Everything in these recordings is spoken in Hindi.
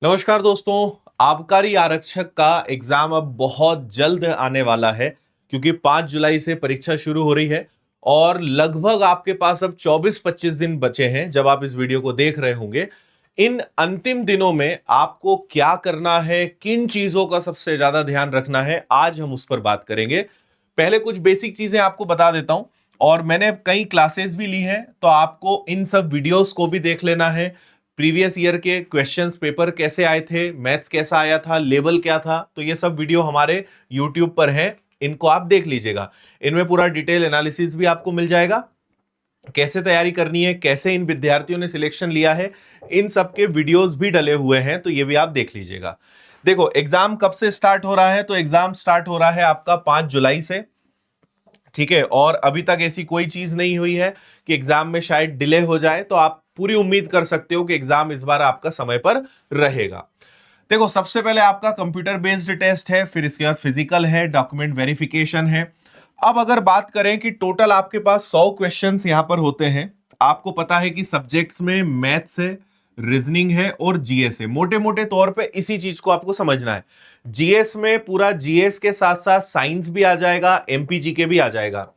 नमस्कार दोस्तों। आबकारी आरक्षक का एग्जाम अब बहुत जल्द आने वाला है क्योंकि 5 जुलाई से परीक्षा शुरू हो रही है और लगभग आपके पास अब 24-25 दिन बचे हैं जब आप इस वीडियो को देख रहे होंगे। इन अंतिम दिनों में आपको क्या करना है, किन चीजों का सबसे ज्यादा ध्यान रखना है, आज हम उस पर बात करेंगे। पहले कुछ बेसिक चीजें आपको बता देता हूं और मैंने कई क्लासेस भी ली हैं तो आपको इन सब वीडियोस को भी देख लेना है। प्रीवियस ईयर के क्वेश्चंस पेपर कैसे आए थे, मैथ्स कैसा आया था, लेवल क्या था, तो ये सब वीडियो हमारे यूट्यूब पर है, इनको आप देख लीजिएगा। इनमें पूरा डिटेल एनालिसिस भी आपको मिल जाएगा। कैसे तैयारी करनी है, कैसे इन विद्यार्थियों ने सिलेक्शन लिया है, इन सब के वीडियोस भी डले हुए हैं, तो ये भी आप देख लीजिएगा। देखो एग्जाम कब से स्टार्ट हो रहा है, तो एग्जाम स्टार्ट हो रहा है आपका 5 जुलाई से। ठीक है, और अभी तक ऐसी कोई चीज नहीं हुई है कि एग्जाम में शायद डिले हो जाए, तो आप पूरी उम्मीद कर सकते हो कि एग्जाम इस बार आपका समय पर रहेगा। देखो सबसे पहले आपका कंप्यूटर बेस्ड टेस्ट है, फिर इसके बाद फिजिकल है, डॉक्यूमेंट वेरिफिकेशन है। अब अगर बात करें कि टोटल आपके पास 100 क्वेश्चंस यहां पर होते हैं। आपको पता है कि सब्जेक्ट्स में मैथ्स है, रीजनिंग है और जीएस है। मोटे मोटे तौर पे इसी चीज को आपको समझना है। जीएस में पूरा जीएस के साथ साथ साइंस भी आ जाएगा, एमपीजी के भी आ जाएगा।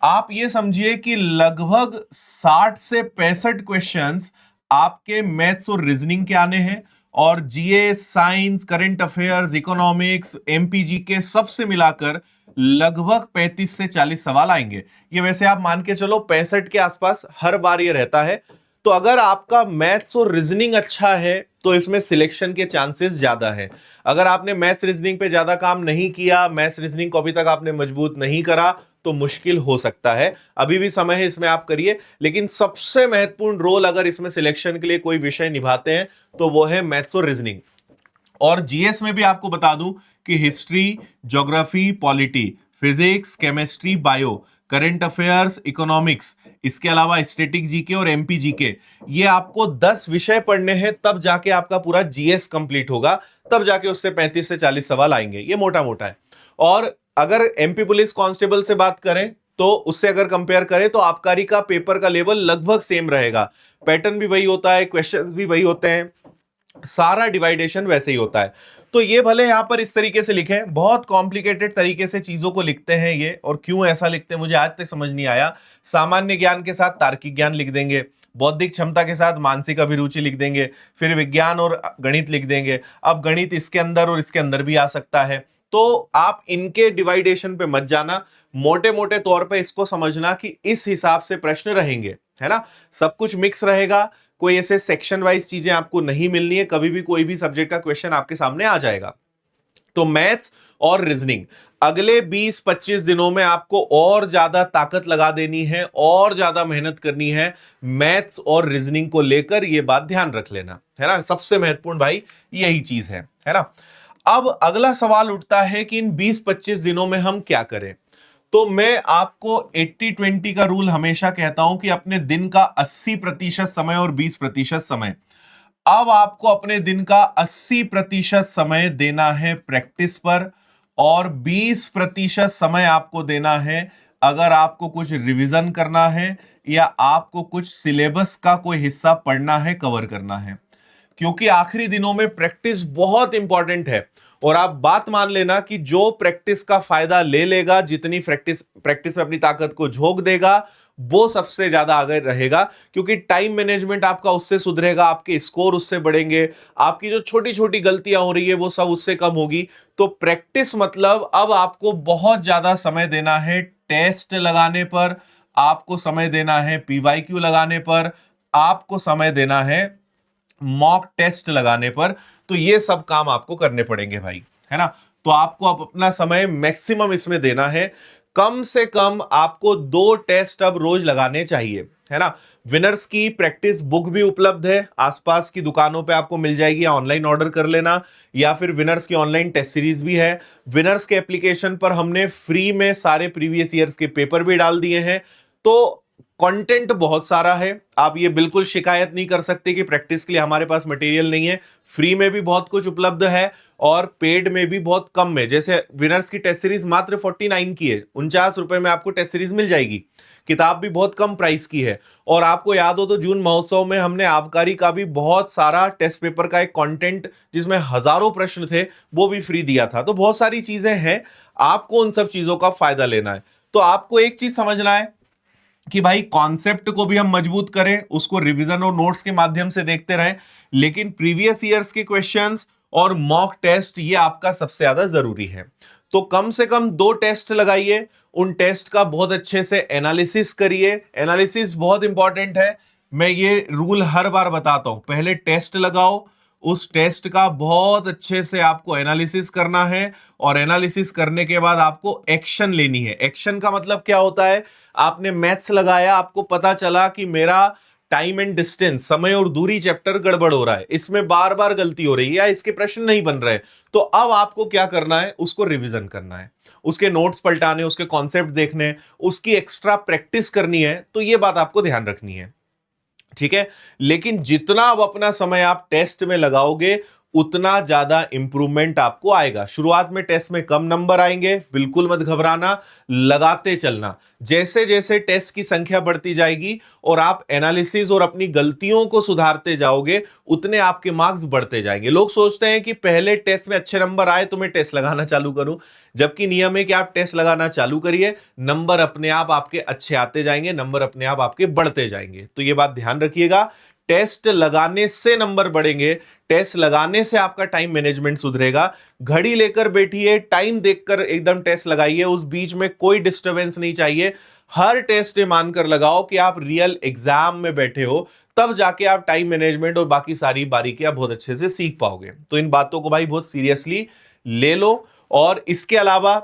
आप ये समझिए कि लगभग 60 से 65 क्वेश्चंस आपके मैथ्स और रीजनिंग के आने हैं और GS, science, current affairs, economics, MPG के सबसे मिलाकर लगभग 35 से 40 सवाल आएंगे। ये वैसे आप मान के चलो 65 के आसपास हर बार ये रहता है। तो अगर आपका मैथ्स और रीजनिंग अच्छा है तो इसमें सिलेक्शन के चांसेस ज्यादा है। अगर आपने मैथ्स रीजनिंग पे ज्यादा काम नहीं किया, मैथ्स रीजनिंग को अभी तक आपने मजबूत नहीं करा, तो मुश्किल हो सकता है। अभी भी समय है, इसमें आप करिए। लेकिन सबसे महत्वपूर्ण रोल अगर इसमें सिलेक्शन के लिए कोई विषय निभाते हैं तो वो है मैथ्स और रीजनिंग। और जीएस में भी आपको बता दूं कि history, geography, polity, physics, chemistry, bio, current affairs, economics, इसके अलावा स्टैटिक जीके और एमपी जीके, ये आपको 10 विषय पढ़ने हैं, तब जाके आपका पूरा जीएस कंप्लीट होगा। तब जाके उससे 35 से 40 सवाल आएंगे। ये मोटा मोटा है। और अगर एमपी पुलिस कांस्टेबल से बात करें तो उससे अगर कंपेयर करें तो आबकारी का पेपर का लेवल लगभग सेम रहेगा। पैटर्न भी वही होता है, क्वेश्चंस भी वही होते हैं, सारा डिवाइडेशन वैसे ही होता है। तो ये भले यहां पर इस तरीके से लिखे, बहुत कॉम्प्लिकेटेड तरीके से चीजों को लिखते हैं ये, और क्यों ऐसा लिखते हैं मुझे आज तक समझ नहीं आया। सामान्य ज्ञान के साथ तार्किक ज्ञान लिख देंगे, बौद्धिक क्षमता के साथ मानसिक अभिरुचि लिख देंगे, फिर विज्ञान और गणित लिख देंगे। अब गणित इसके अंदर और इसके अंदर भी आ सकता है, तो आप इनके डिवाइडेशन पे मत जाना। मोटे मोटे तौर पे इसको समझना कि इस हिसाब से प्रश्न रहेंगे, है ना। सब कुछ मिक्स रहेगा, कोई ऐसे सेक्शन वाइज चीजें आपको नहीं मिलनी है। कभी भी कोई भी सब्जेक्ट का क्वेश्चन आपके सामने आ जाएगा। तो मैथ्स और रीजनिंग अगले 20-25 दिनों में आपको और ज्यादा ताकत लगा देनी है और ज्यादा मेहनत करनी है। मैथ्स और रीजनिंग को लेकर यह बात ध्यान रख लेना, है ना। सबसे महत्वपूर्ण भाई यही चीज है ना। अब अगला सवाल उठता है कि इन 20-25 दिनों में हम क्या करें। तो मैं आपको 80-20 का रूल हमेशा कहता हूं कि अपने दिन का 80% समय और 20% समय, अब आपको अपने दिन का 80% समय देना है प्रैक्टिस पर और 20% समय आपको देना है अगर आपको कुछ रिवीजन करना है या आपको कुछ सिलेबस का कोई हिस्सा पढ़ना है, कवर करना है। क्योंकि आखिरी दिनों में प्रैक्टिस बहुत इंपॉर्टेंट है। और आप बात मान लेना कि जो प्रैक्टिस का फायदा ले लेगा, जितनी प्रैक्टिस प्रैक्टिस में अपनी ताकत को झोंक देगा, वो सबसे ज्यादा आगे रहेगा। क्योंकि टाइम मैनेजमेंट आपका उससे सुधरेगा, आपके स्कोर उससे बढ़ेंगे, आपकी जो छोटी छोटी गलतियां हो रही है वो सब उससे कम होगी। तो प्रैक्टिस मतलब अब आपको बहुत ज्यादा समय देना है टेस्ट लगाने पर, आपको समय देना है पीवाईक्यू लगाने पर, आपको समय देना है मॉक टेस्ट लगाने पर। तो ये सब काम आपको करने पड़ेंगे भाई, है ना। तो आपको अब अपना समय मैक्सिमम इसमें देना है। कम से कम आपको 2 टेस्ट अब रोज लगाने चाहिए, है ना। विनर्स की प्रैक्टिस बुक भी उपलब्ध है, आसपास की दुकानों पे आपको मिल जाएगी, या ऑनलाइन ऑर्डर कर लेना, या फिर विनर्स की ऑनलाइन टेस्ट सीरीज भी है। विनर्स के एप्लीकेशन पर हमने फ्री में सारे प्रीवियस ईयर्स के पेपर भी डाल दिए हैं। तो कंटेंट बहुत सारा है, आप ये बिल्कुल शिकायत नहीं कर सकते कि प्रैक्टिस के लिए हमारे पास मटेरियल नहीं है। फ्री में भी बहुत कुछ उपलब्ध है और पेड में भी बहुत कम में। जैसे विनर्स की टेस्ट सीरीज मात्र 49 की है, 49 रुपए में आपको टेस्ट सीरीज मिल जाएगी। किताब भी बहुत कम प्राइस की है। और आपको याद हो तो जून महोत्सव में हमने आबकारी का भी बहुत सारा टेस्ट पेपर का एक कंटेंट जिसमें हजारों प्रश्न थे वो भी फ्री दिया था। तो बहुत सारी चीजें हैं, आपको उन सब चीजों का फायदा लेना है। तो आपको एक चीज समझना है कि भाई कॉन्सेप्ट को भी हम मजबूत करें, उसको रिवीजन और नोट्स के माध्यम से देखते रहें, लेकिन प्रीवियस ईयर्स के क्वेश्चंस और मॉक टेस्ट ये आपका सबसे ज्यादा जरूरी है। तो कम से कम 2 टेस्ट लगाइए, उन टेस्ट का बहुत अच्छे से एनालिसिस करिए। एनालिसिस बहुत इंपॉर्टेंट है, मैं ये रूल हर बार बताता हूं। पहले टेस्ट लगाओ, उस टेस्ट का बहुत अच्छे से आपको एनालिसिस करना है, और एनालिसिस करने के बाद आपको एक्शन लेनी है। एक्शन का मतलब क्या होता है? आपने मैथ्स लगाया, आपको पता चला कि मेरा टाइम एंड डिस्टेंस, समय और दूरी चैप्टर गड़बड़ हो रहा है, इसमें बार बार गलती हो रही है या इसके प्रश्न नहीं बन रहे, तो अब आपको क्या करना है? उसको रिवीजन करना है, उसके नोट्स पलटाने, उसके कॉन्सेप्ट देखने, उसकी एक्स्ट्रा प्रैक्टिस करनी है। तो यह बात आपको ध्यान रखनी है, ठीक है। लेकिन जितना अब अपना समय आप टेस्ट में लगाओगे उतना ज्यादा इंप्रूवमेंट आपको आएगा। शुरुआत में टेस्ट में कम नंबर आएंगे, बिल्कुल मत घबराना, लगाते चलना। जैसे जैसे टेस्ट की संख्या बढ़ती जाएगी और आप एनालिसिस और अपनी गलतियों को सुधारते जाओगे, उतने आपके मार्क्स बढ़ते जाएंगे। लोग सोचते हैं कि पहले टेस्ट में अच्छे नंबर आए तो मैं टेस्ट लगाना चालू करूं, जबकि नियम है कि आप टेस्ट लगाना चालू करिए, नंबर अपने आप आपके अच्छे आते जाएंगे, नंबर अपने आप आपके बढ़ते जाएंगे। तो यह बात ध्यान रखिएगा, टेस्ट लगाने से नंबर बढ़ेंगे, टेस्ट लगाने से आपका टाइम मैनेजमेंट सुधरेगा। घड़ी लेकर बैठिए, टाइम देखकर एकदम टेस्ट लगाइए, उस बीच में कोई डिस्टरबेंस नहीं चाहिए। हर टेस्ट मानकर लगाओ कि आप रियल एग्जाम में बैठे हो, तब जाके आप टाइम मैनेजमेंट और बाकी सारी बारीकियां बहुत अच्छे से सीख पाओगे। तो इन बातों को भाई बहुत सीरियसली ले लो। और इसके अलावा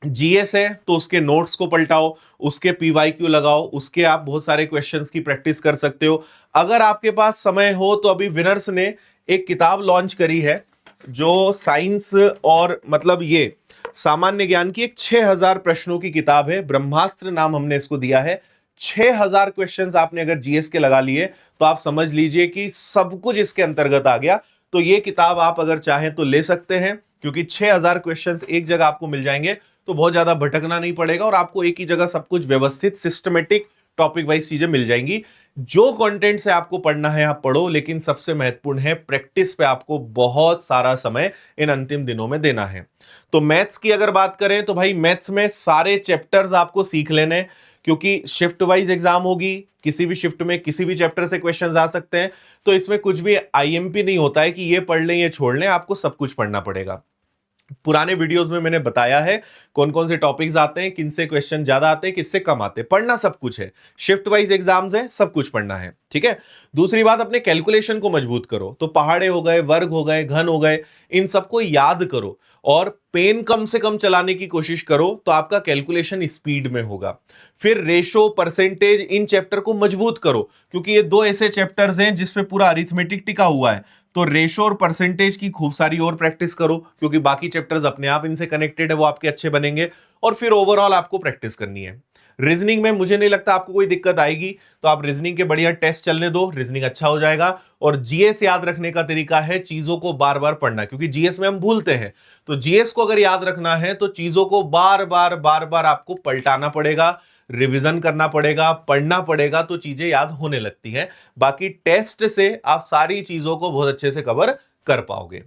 जीएस है तो उसके नोट्स को पलटाओ, उसके पीवाईक्यू लगाओ, उसके आप बहुत सारे क्वेश्चंस की प्रैक्टिस कर सकते हो। अगर आपके पास समय हो तो अभी विनर्स ने एक किताब लॉन्च करी है जो साइंस और मतलब ये सामान्य ज्ञान की एक 6000 प्रश्नों की किताब है, ब्रह्मास्त्र नाम हमने इसको दिया है। 6000 क्वेश्चंस आपने अगर जीएस के लगा लिए तो आप समझ लीजिए कि सब कुछ इसके अंतर्गत आ गया। तो ये किताब आप अगर चाहें तो ले सकते हैं, क्योंकि 6000 क्वेश्चंस एक जगह आपको मिल जाएंगे, तो बहुत ज्यादा भटकना नहीं पड़ेगा और आपको एक ही जगह सब कुछ व्यवस्थित सिस्टमेटिक टॉपिक वाइज चीजें मिल जाएंगी। जो कंटेंट से आपको पढ़ना है आप पढ़ो, लेकिन सबसे महत्वपूर्ण है प्रैक्टिस पे आपको बहुत सारा समय इन अंतिम दिनों में देना है। तो मैथ्स की अगर बात करें तो भाई मैथ्स में सारे चैप्टर्स आपको सीख लेने, क्योंकि शिफ्ट वाइज एग्जाम होगी, किसी भी शिफ्ट में किसी भी चैप्टर से क्वेश्चंस आ सकते हैं। तो इसमें कुछ भी आईएमपी नहीं होता है कि ये पढ़ लें ये छोड़ लें, आपको सब कुछ पढ़ना पड़ेगा। पुराने वीडियोस में मैंने बताया है कौन कौन से टॉपिक्स आते हैं, किनसे क्वेश्चन ज्यादा आते हैं, किससे कम आते हैं, पढ़ना सब कुछ है। शिफ्ट वाइज एग्जाम्स है, सब कुछ पढ़ना है, ठीक है। दूसरी बात, अपने कैलकुलेशन को मजबूत करो। तो पहाड़े हो गए, वर्ग हो गए, घन हो गए, इन सबको याद करो और पेन कम से कम चलाने की कोशिश करो, तो आपका कैलकुलेशन स्पीड में होगा। फिर रेशो, परसेंटेज, इन चैप्टर को मजबूत करो, क्योंकि ये 2 ऐसे चैप्टर्स हैं जिसपे पूरा अरिथमेटिक टिका हुआ है। तो रेशो और परसेंटेज की खूब सारी और प्रैक्टिस करो, क्योंकि बाकी चैप्टर्स अपने आप इनसे कनेक्टेड है, वो आपके अच्छे बनेंगे। और फिर ओवरऑल आपको प्रैक्टिस करनी है। रीजनिंग में मुझे नहीं लगता आपको कोई दिक्कत आएगी, तो आप रीजनिंग के बढ़िया टेस्ट चलने दो, रीजनिंग अच्छा हो जाएगा। और जीएस याद रखने का तरीका है चीजों को बार बार पढ़ना, क्योंकि जीएस में हम भूलते हैं। तो जीएस को अगर याद रखना है तो चीजों को बार बार आपको पलटाना पड़ेगा, रिवीजन करना पड़ेगा, पढ़ना पड़ेगा, तो चीजें याद होने लगती हैं। बाकी टेस्ट से आप सारी चीजों को बहुत अच्छे से कवर कर पाओगे।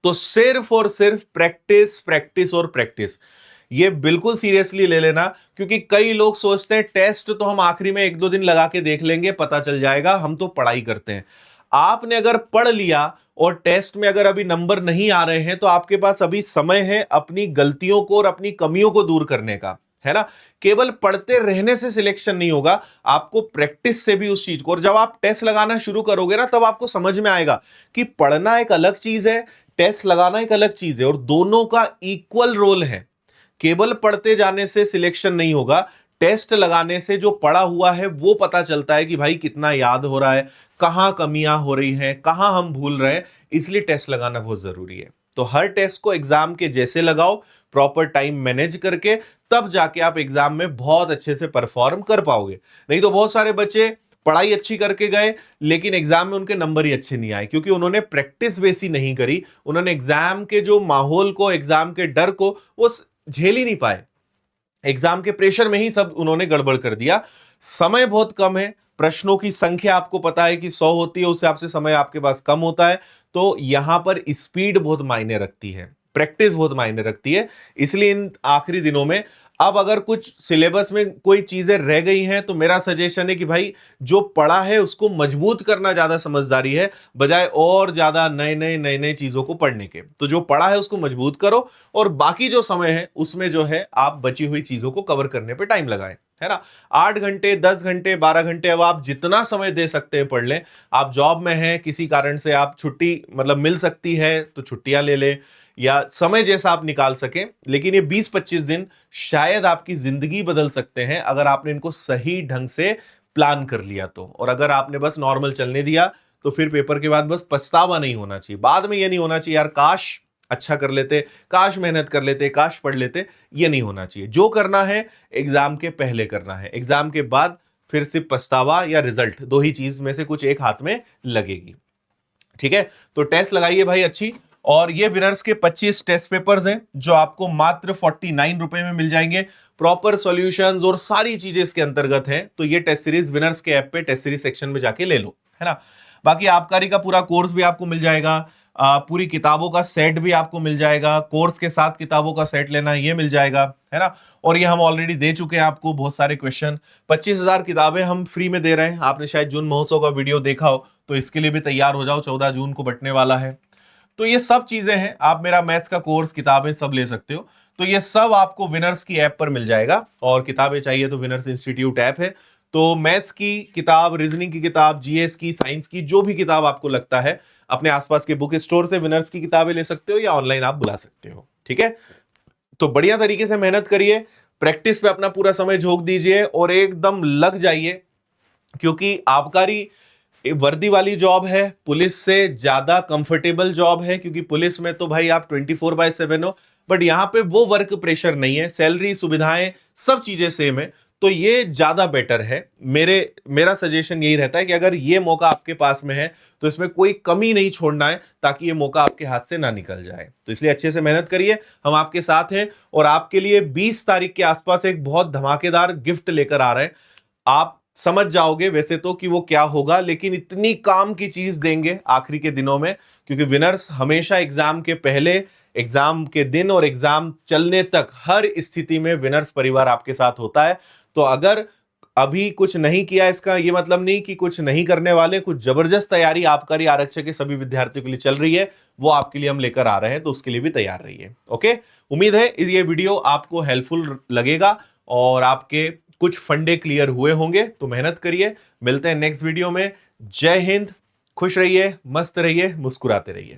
तो सिर्फ और सिर्फ प्रैक्टिस, प्रैक्टिस और प्रैक्टिस, ये बिल्कुल सीरियसली ले लेना। क्योंकि कई लोग सोचते हैं टेस्ट तो हम आखिरी में 1-2 दिन लगा के देख लेंगे, पता चल जाएगा, हम तो पढ़ाई करते हैं। आपने अगर पढ़ लिया और टेस्ट में अगर अभी नंबर नहीं आ रहे हैं, तो आपके पास अभी समय है अपनी गलतियों को और अपनी कमियों को दूर करने का, है ना। केवल पढ़ते रहने से सिलेक्शन नहीं होगा, आपको प्रैक्टिस से भी उस चीज को। और जब आप टेस्ट लगाना शुरू करोगे ना, तब आपको समझ में आएगा कि पढ़ना एक अलग चीज है, टेस्ट लगाना एक अलग चीज है, और दोनों का इक्वल रोल है। केवल पढ़ते जाने से सिलेक्शन नहीं होगा, टेस्ट लगाने से जो पढ़ा हुआ है वो पता चलता है कि भाई कितना याद हो रहा है, कहां कमियां हो रही हैं, कहां हम भूल रहे हैं। इसलिए टेस्ट लगाना बहुत जरूरी है। तो हर टेस्ट को एग्जाम के जैसे लगाओ, प्रॉपर टाइम मैनेज करके, तब जाके आप एग्जाम में बहुत अच्छे से परफॉर्म कर पाओगे। नहीं तो बहुत सारे बच्चे पढ़ाई अच्छी करके गए, लेकिन एग्जाम में उनके नंबर ही अच्छे नहीं आए, क्योंकि उन्होंने प्रैक्टिस वैसी नहीं करी, उन्होंने एग्जाम के जो माहौल को, एग्जाम के डर को वो झेल ही नहीं पाए। एग्जाम के प्रेशर में ही सब उन्होंने गड़बड़ कर दिया। समय बहुत कम है, प्रश्नों की संख्या आपको पता है कि 100 होती है, उस हिसाब से समय आपके पास कम होता है। तो यहां पर स्पीड बहुत मायने रखती है, प्रैक्टिस बहुत मायने रखती है। इसलिए इन आखिरी दिनों में अब अगर कुछ सिलेबस में कोई चीजें रह गई हैं तो मेरा सजेशन है कि भाई जो पढ़ा है उसको मजबूत करना ज्यादा समझदारी है, बजाय और ज्यादा नए नए चीजों को पढ़ने के। तो जो पढ़ा है उसको मजबूत करो, और बाकी जो समय है उसमें जो है आप बची हुई चीजों को कवर करने पे टाइम लगाएं, है ना। 8 घंटे, 10 घंटे, 12 घंटे, अब आप जितना समय दे सकते हैं पढ़ लें। आप जॉब में हैं, किसी कारण से आप छुट्टी मतलब मिल सकती है तो छुट्टियां ले लें, या समय जैसा आप निकाल सकें। लेकिन ये 20-25 दिन शायद आपकी जिंदगी बदल सकते हैं अगर आपने इनको सही ढंग से प्लान कर लिया तो। और अगर आपने बस नॉर्मल चलने दिया तो फिर पेपर के बाद बस पछतावा नहीं होना चाहिए, बाद में ये नहीं होना चाहिए यार काश अच्छा कर लेते, काश मेहनत कर लेते, काश पढ़ लेते। ये नहीं होना चाहिए। जो करना है एग्जाम के पहले करना है, एग्जाम के बाद फिर सिर्फ पछतावा या रिजल्ट, दो ही चीज में से कुछ एक हाथ में लगेगी। ठीक है, तो टेस्ट लगाइए भाई अच्छी। और ये विनर्स के 25 टेस्ट पेपर्स हैं जो आपको मात्र 49 रुपए में मिल जाएंगे। प्रॉपर सॉल्यूशंस और सारी चीजें इसके अंतर्गत हैं। तो ये टेस्ट सीरीज विनर्स के ऐप पे टेस्ट सीरीज सेक्शन में जाके ले लो, है ना। बाकी आबकारी का पूरा कोर्स भी आपको मिल जाएगा, पूरी किताबों का सेट भी आपको मिल जाएगा। कोर्स के साथ किताबों का सेट लेना ये मिल जाएगा, है ना। और ये हम ऑलरेडी दे चुके हैं आपको बहुत सारे क्वेश्चन। 25,000 किताबें हम फ्री में दे रहे हैं। आपने शायद जून महोत्सव का वीडियो देखा हो, तो इसके लिए भी तैयार हो जाओ, 14 जून को बंटने वाला है। तो ये सब चीजें हैं, आप मेरा मैथ्स का कोर्स, किताबें सब ले सकते हो। तो ये सब आपको विनर्स की ऐप पर मिल जाएगा। और किताबें चाहिए तो विनर्स इंस्टीट्यूट ऐप है। तो मैथ्स की किताब, रीजनिंग की किताब, जीएस की, साइंस की, जो भी किताब आपको लगता है अपने आसपास के बुक स्टोर से विनर्स की किताबें ले सकते हो, या ऑनलाइन आप बुला सकते हो। ठीक है, तो बढ़िया तरीके से मेहनत करिए, प्रैक्टिस पे अपना पूरा समय झोंक दीजिए और एकदम लग जाइए। क्योंकि आबकारी वर्दी वाली जॉब है, पुलिस से ज्यादा कंफर्टेबल जॉब है। क्योंकि पुलिस में तो भाई आप 24/7 हो, बट यहां पे वो वर्क प्रेशर नहीं है, सैलरी, सुविधाएं, सब चीजें सेम है। तो ये ज्यादा बेटर है। मेरा सजेशन यही रहता है कि अगर ये मौका आपके पास में है तो इसमें कोई कमी नहीं छोड़ना है, ताकि ये मौका आपके हाथ से ना निकल जाए। तो इसलिए अच्छे से मेहनत करिए, हम आपके साथ हैं। और आपके लिए 20 तारीख के आसपास एक बहुत धमाकेदार गिफ्ट लेकर आ रहे हैं। आप समझ जाओगे वैसे तो कि वो क्या होगा, लेकिन इतनी काम की चीज देंगे आखिरी के दिनों में। क्योंकि विनर्स हमेशा एग्जाम के पहले, एग्जाम के दिन और एग्जाम चलने तक हर स्थिति में विनर्स परिवार आपके साथ होता है। तो अगर अभी कुछ नहीं किया, इसका ये मतलब नहीं कि कुछ नहीं करने वाले। कुछ जबरदस्त तैयारी आबकारी आरक्षक के सभी विद्यार्थियों के लिए चल रही है, वो आपके लिए हम लेकर आ रहे हैं। तो उसके लिए भी तैयार रहिए। ओके, उम्मीद है ये वीडियो आपको हेल्पफुल लगेगा और आपके कुछ फंडे क्लियर हुए होंगे। तो मेहनत करिए, मिलते हैं नेक्स्ट वीडियो में। जय हिंद, खुश रहिए, मस्त रहिए, मुस्कुराते रहिए।